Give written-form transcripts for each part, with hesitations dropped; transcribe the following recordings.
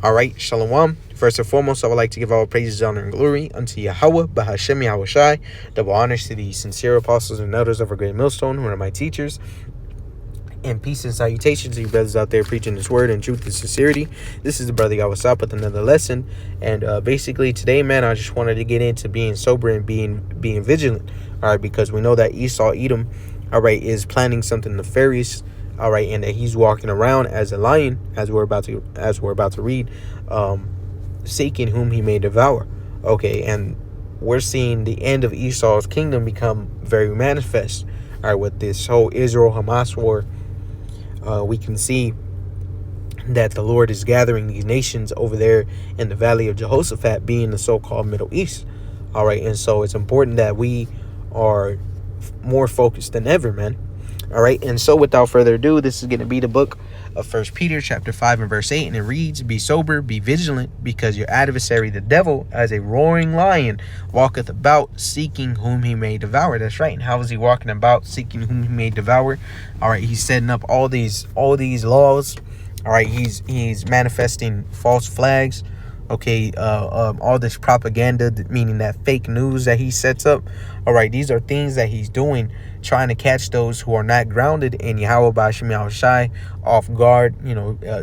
All right, Shalom. First and foremost, I would like to give all praises, honor, and glory unto Yahweh, Bahashem Yahushai. Double honors to the sincere apostles and elders of our great millstone, who are my teachers. And peace and salutations to you brothers out there preaching this word in truth and sincerity. This is the brother Yawasap with another lesson. And basically today, man, I just wanted to get into being sober and being vigilant. All right, because we know that Esau Edom, all right, is planning something nefarious. All right, and that he's walking around as a lion, as we're about to read, seeking whom he may devour. Okay, and we're seeing the end of Esau's kingdom become very manifest. All right, with this whole Israel-Hamas war, we can see that the Lord is gathering these nations over there in the Valley of Jehoshaphat, being the so-called Middle East. All right, and so it's important that we are more focused than ever, man. All right, and so without further ado, this is going to be the book of 1 Peter chapter 5 and verse 8, and it reads, "Be sober, be vigilant, because your adversary the devil, as a roaring lion, walketh about, seeking whom he may devour." That's right. And how is he walking about, seeking whom he may devour? All right, he's setting up all these laws. All right, he's manifesting false flags. Okay, all this propaganda, meaning that fake news that he sets up. All right, these are things that he's doing, trying to catch those who are not grounded in Yahweh B'Shem Yahushai off guard.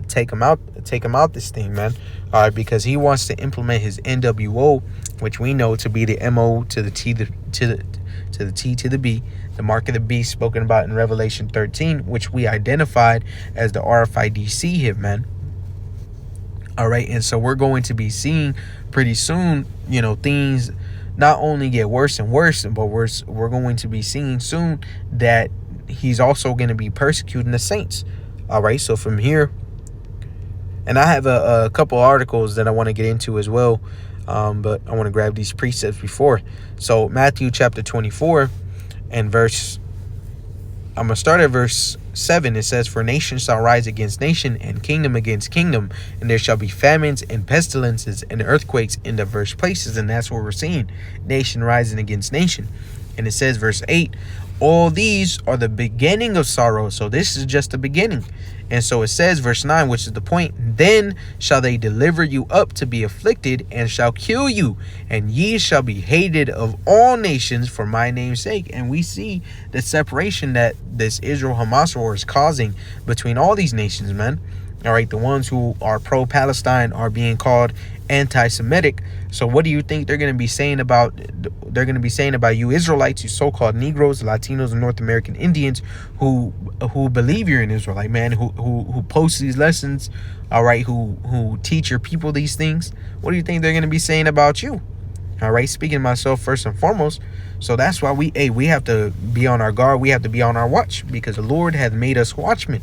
Take them out this thing, man. All right, because he wants to implement his NWO, which we know to be the MO to the T to the T to the B, the mark of the beast spoken about in Revelation 13, which we identified as the RFIDC hitman. All right, and so we're going to be seeing pretty soon, things not only get worse and worse, but we're going to be seeing soon that he's also going to be persecuting the saints. All right, so from here, and I have a couple articles that I want to get into as well, but I want to grab these precepts before. So Matthew chapter 24 and I'm going to start at verse 7. It says, "For nation shall rise against nation, and kingdom against kingdom, and there shall be famines and pestilences and earthquakes in diverse places." And that's what we're seeing, nation rising against nation. And it says, verse 8, "All these are the beginning of sorrow." So this is just the beginning. And so it says, verse 9, which is the point, "Then shall they deliver you up to be afflicted, and shall kill you, and ye shall be hated of all nations for my name's sake." And we see the separation that this Israel-Hamas war is causing between all these nations, man. All right, the ones who are pro-Palestine are being called anti-Semitic. So what do you think they're going to be saying about you Israelites, you so-called Negroes, Latinos, and North American Indians who believe you're an Israelite, man, who post these lessons, all right, who teach your people these things? What do you think they're going to be saying about you? All right, speaking of myself first and foremost. So that's why we have to be on our guard. We have to be on our watch, because the Lord hath made us watchmen.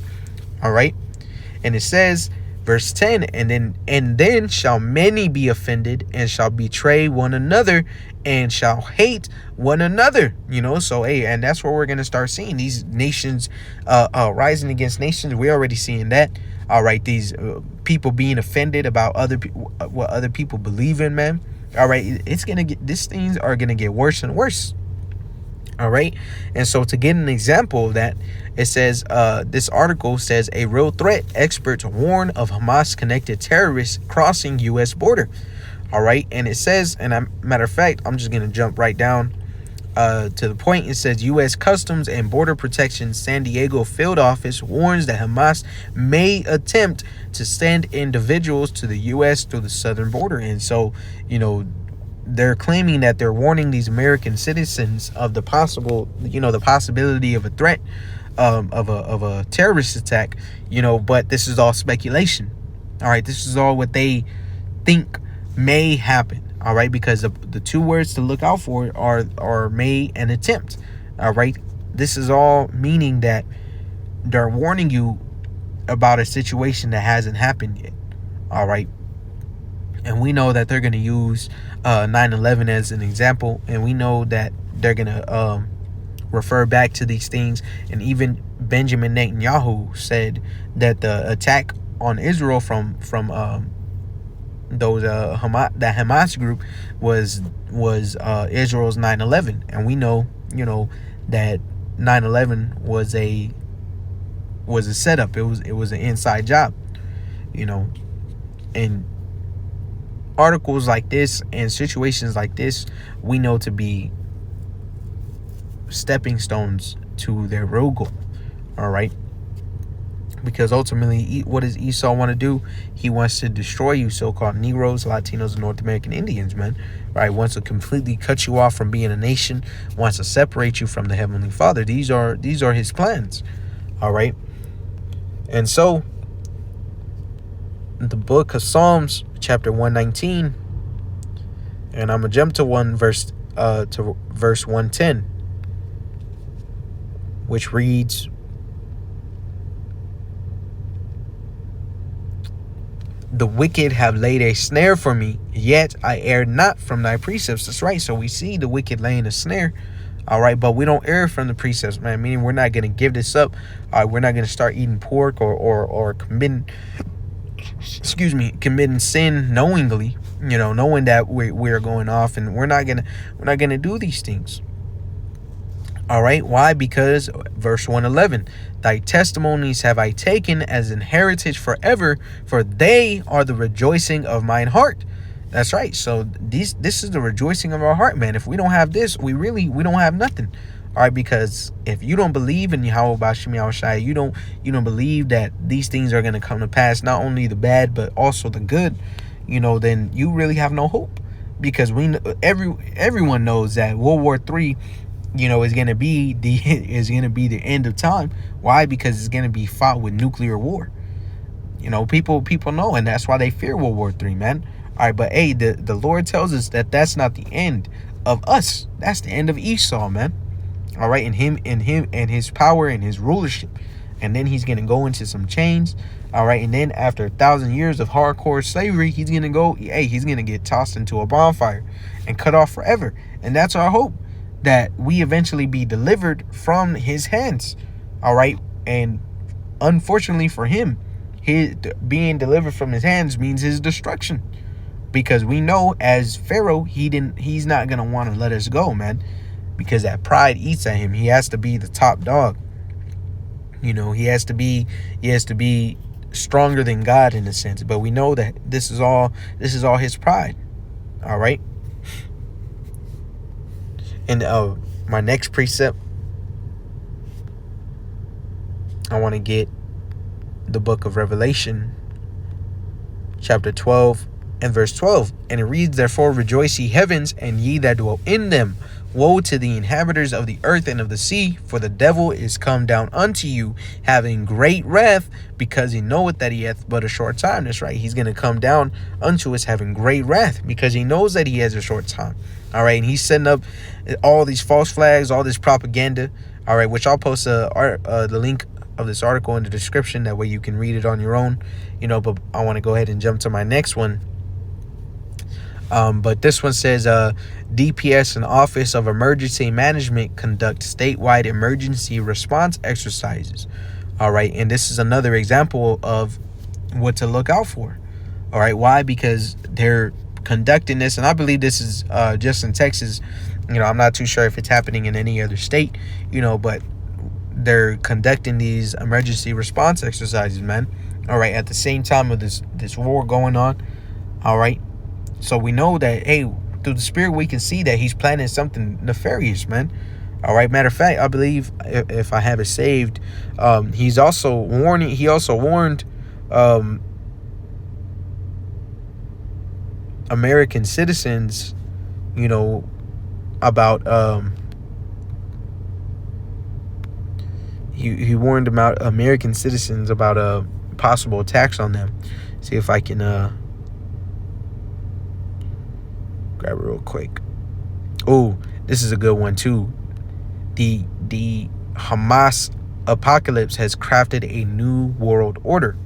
All right. And it says, verse 10, and then shall many be offended, and shall betray one another, and shall hate one another. So and that's where we're going to start seeing these nations rising against nations. We're already seeing that. All right, these people being offended about what other people believe in, man. All right, these things are gonna get worse and worse. All right, and so to get an example of that, it says, this article says, "A real threat. Experts warn of Hamas-connected terrorists crossing U.S. border." All right, and it says, and matter of fact, I'm just gonna jump right down to the point. It says, "U.S. Customs and Border Protection San Diego field office warns that Hamas may attempt to send individuals to the U.S. through the southern border." And so, they're claiming that they're warning these American citizens of the possibility of a threat, of a terrorist attack, but this is all speculation. All right, this is all what they think may happen. All right, because the two words to look out for are may and attempt. All right, this is all meaning that they're warning you about a situation that hasn't happened yet. All right, and we know that they're going to use 9/11 as an example, and we know that they're going to refer back to these things. And even Benjamin Netanyahu said that the attack on Israel from those Hamas group was Israel's 9/11, and we know that 9/11 was a setup. It was an inside job, And articles like this and situations like this, we know to be stepping stones to their real goal. All right. Because ultimately, what does Esau want to do? He wants to destroy you, so-called Negroes, Latinos, and North American Indians, man. Right? Wants to completely cut you off from being a nation. Wants to separate you from the Heavenly Father. These are his plans. All right. And so, the book of Psalms, chapter 119, and I'm gonna jump to verse 110, which reads, "The wicked have laid a snare for me, yet I err not from thy precepts." That's right. So we see the wicked laying a snare. All right. But we don't err from the precepts, man. Meaning we're not going to give this up. We're not going to start eating pork or committing sin knowingly, knowing that we're going off, and we're not going to do these things. All right. Why? Because verse 111, "Thy testimonies have I taken as an heritage forever, for they are the rejoicing of mine heart." That's right. So this is the rejoicing of our heart, man. If we don't have this, we don't have nothing. All right. Because if you don't believe in Yahweh Bashim Yahushai, you don't believe that these things are going to come to pass, not only the bad, but also the good, then you really have no hope. Because everyone knows that World War III, is gonna be the end of time. Why? Because it's gonna be fought with nuclear war. People know, and that's why they fear World War III, man. All right, but hey, the Lord tells us that that's not the end of us. That's the end of Esau, man. All right, and him and his power and his rulership, and then he's gonna go into some chains. All right, and then after 1,000 years of hardcore slavery, he's gonna get tossed into a bonfire and cut off forever. And that's our hope, that we eventually be delivered from his hands. All right. And unfortunately for him, his being delivered from his hands means his destruction, because we know as Pharaoh, he's not going to want to let us go, man, because that pride eats at him. He has to be the top dog. He has to be stronger than God in a sense. But we know that this is all his pride. All right. And my next precept, I want to get the book of Revelation, chapter 12 and verse 12. And it reads, "Therefore rejoice ye heavens, and ye that dwell in them. Woe to the inhabitants of the earth and of the sea, for the devil is come down unto you, having great wrath, because he knoweth that he hath but a short time." That's right. He's going to come down unto us having great wrath, because he knows that he has a short time. All right. And he's setting up all these false flags, all this propaganda. All right. Which I'll post the link of this article in the description. That way you can read it on your own. But I want to go ahead and jump to my next one. But this one says, DPS and Office of Emergency Management conduct statewide emergency response exercises. All right. And this is another example of what to look out for. All right. Why? Because they're conducting this, and I believe this is just in Texas. I'm not too sure if it's happening in any other state, but they're conducting these emergency response exercises, man. All right. At the same time of this war going on. All right. So we know that, hey, through the Spirit, we can see that he's planning something nefarious, man. All right. Matter of fact, I believe, if I have it saved, he also warned American citizens, about he warned about American citizens about possible attacks on them. See if I can grab it real quick. Oh, this is a good one too. The Hamas apocalypse has crafted a new world order.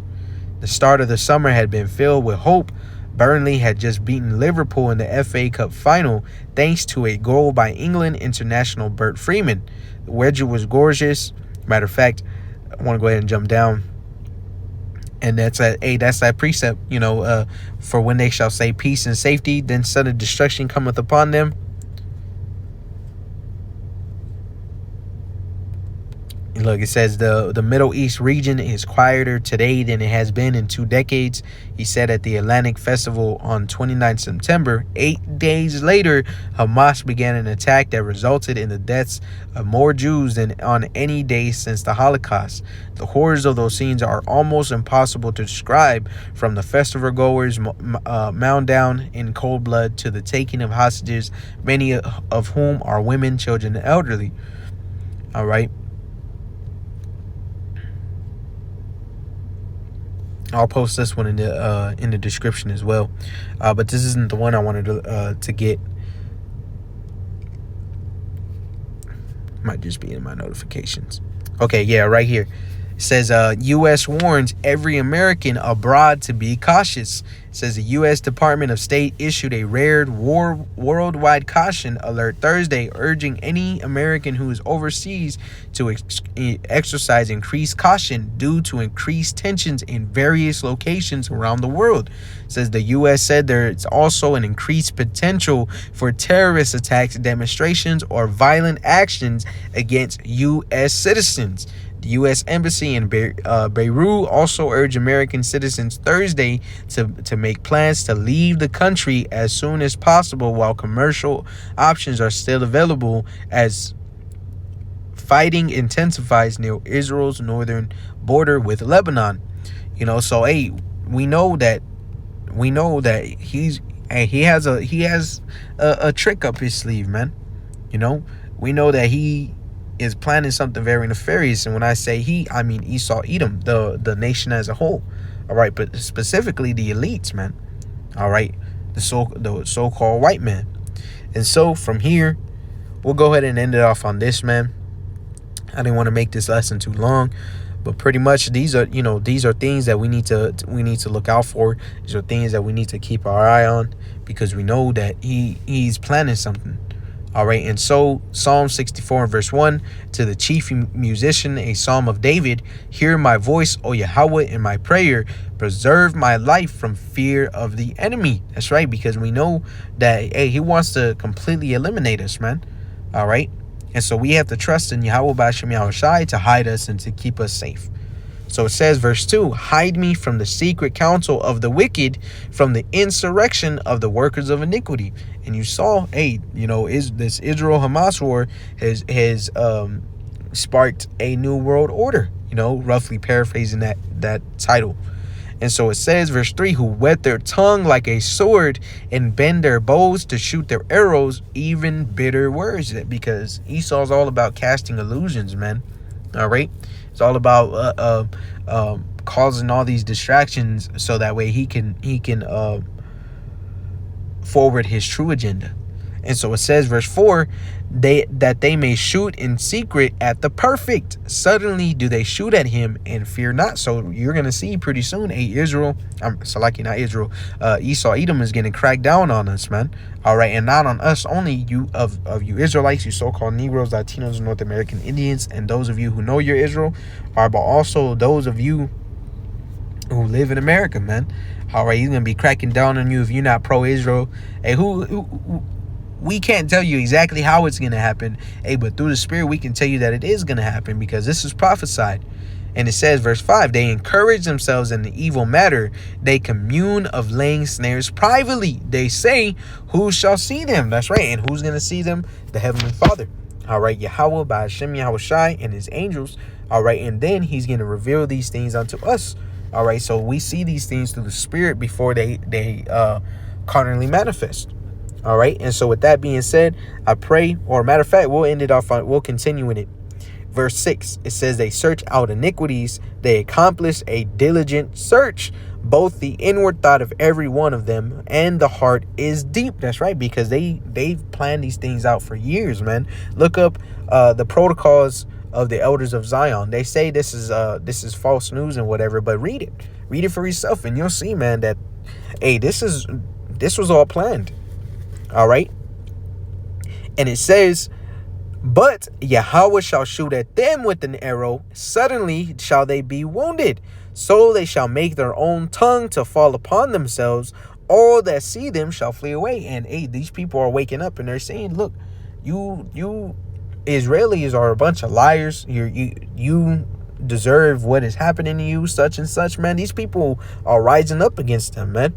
The start of the summer had been filled with hope. Burnley had just beaten Liverpool in the FA Cup final thanks to a goal by England international Bert Freeman. The wedge was gorgeous. Matter of fact, I want to go ahead and jump down. And that's that precept, for when they shall say peace and safety, then sudden destruction cometh upon them. Look, it says the Middle East region is quieter today than it has been in 2 decades. He said at the Atlantic Festival on 29 September. 8 days later, Hamas began an attack that resulted in the deaths of more Jews than on any day since the Holocaust. The horrors of those scenes are almost impossible to describe, from the festival goers mound down in cold blood to the taking of hostages, many of whom are women, children, and elderly. All right. I'll post this one in the description as well, but this isn't the one I wanted to get. Might just be in my notifications. Okay, yeah, right here. It says U.S. warns every American abroad to be cautious. It says the U.S. Department of State issued a rare worldwide caution alert Thursday, urging any American who is overseas to exercise increased caution due to increased tensions in various locations around the world. It says the U.S. said there is also an increased potential for terrorist attacks, demonstrations, or violent actions against U.S. citizens. The U.S. Embassy in Beirut also urged American citizens Thursday to make plans to leave the country as soon as possible while commercial options are still available as fighting intensifies near Israel's northern border with Lebanon. So hey, we know that he has a trick up his sleeve, man. We know that he is planning something very nefarious, and when I say he, I mean Esau, Edom, the nation as a whole. All right, but specifically the elites, man. All right, the so-called white man. And so from here, we'll go ahead and end it off on this, man. I didn't want to make this lesson too long, but pretty much these are things that we need to look out for. These are things that we need to keep our eye on, because we know that he's planning something. All right, and so Psalm 64 verse 1, to the chief musician, a psalm of David: hear my voice, O Yahweh, in my prayer. Preserve my life from fear of the enemy. That's right, because we know that, hey, he wants to completely eliminate us, man. All right, and so we have to trust in Yahweh B'Shem Yahushai to hide us and to keep us safe. So it says, verse 2, hide me from the secret counsel of the wicked, from the insurrection of the workers of iniquity. And you saw, hey, is this Israel-Hamas war has sparked a new world order, roughly paraphrasing that title. And so it says, verse 3, who whet their tongue like a sword and bend their bows to shoot their arrows, even bitter words. Because Esau's all about casting illusions, man. All right. It's all about causing all these distractions so that way he can forward his true agenda. And so it says, verse 4, that they may shoot in secret at the perfect. Suddenly do they shoot at him and fear not. So you're going to see pretty soon, Esau, Edom is going to crack down on us, man. All right, and not on us only, you Israelites, you so-called Negroes, Latinos, North American Indians, and those of you who know you're Israel, but also those of you who live in America, man. All right, he's going to be cracking down on you if you're not pro-Israel. Hey, we can't tell you exactly how it's going to happen. Hey, but through the Spirit, we can tell you that it is going to happen, because this is prophesied. And it says, verse 5, they encourage themselves in the evil matter. They commune of laying snares privately. They say, who shall see them? That's right. And who's going to see them? The Heavenly Father. All right. Yahweh B'Shem Yahushai and his angels. All right. And then he's going to reveal these things unto us. All right. So we see these things through the Spirit before they carnally manifest. All right. And so with that being said, I pray, or matter of fact, we'll continue in it. Verse 6, it says, they search out iniquities. They accomplish a diligent search. Both the inward thought of every one of them and the heart is deep. That's right, because they've planned these things out for years, man. Look up the protocols of the elders of Zion. They say this is false news and whatever, but read it for yourself, and you'll see, man, that, hey, this was all planned. All right. And it says, but Yahweh shall shoot at them with an arrow. Suddenly shall they be wounded. So they shall make their own tongue to fall upon themselves. All that see them shall flee away. And hey, these people are waking up and they're saying, look, you Israelis are a bunch of liars. You deserve what is happening to you, such and such, man. These people are rising up against them, man.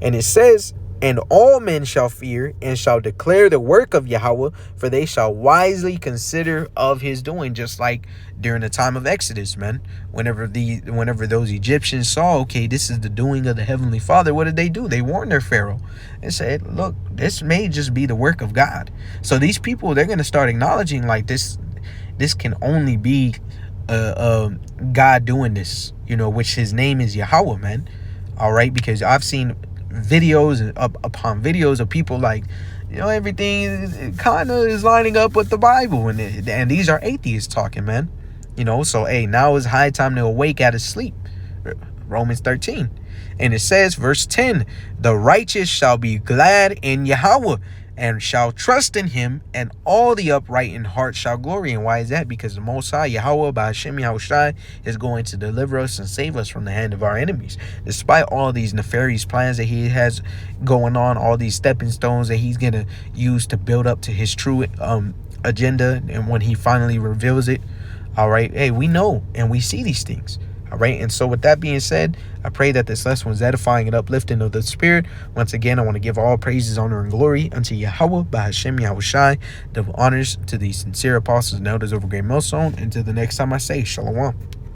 And it says, and all men shall fear and shall declare the work of Yahweh, for they shall wisely consider of his doing. Just like during the time of Exodus, man. Whenever those Egyptians saw, okay, this is the doing of the Heavenly Father, what did they do? They warned their Pharaoh and said, look, this may just be the work of God. So these people, they're going to start acknowledging like this can only be God doing this, which his name is Yahweh, man. All right, because I've seen videos upon videos of people like, everything kind of is lining up with the Bible, and these are atheists talking, man. So hey, now is high time to awake out of sleep. Romans 13, and it says, verse 10, the righteous shall be glad in Yahweh and shall trust in him, and all the upright in heart shall glory. And why is that? Because the Most High, Yahweh, Ba'ashem Yahushai, is going to deliver us and save us from the hand of our enemies. Despite all these nefarious plans that he has going on, all these stepping stones that he's going to use to build up to his true agenda, and when he finally reveals it, all right, hey, we know and we see these things. All right. And so with that being said, I pray that this lesson was edifying and uplifting of the spirit. Once again, I want to give all praises, honor, and glory unto Yahweh, Ba'ashem Yahushai, double honors to the sincere apostles and elders over Great Millstone. Until the next time I say, Shalom.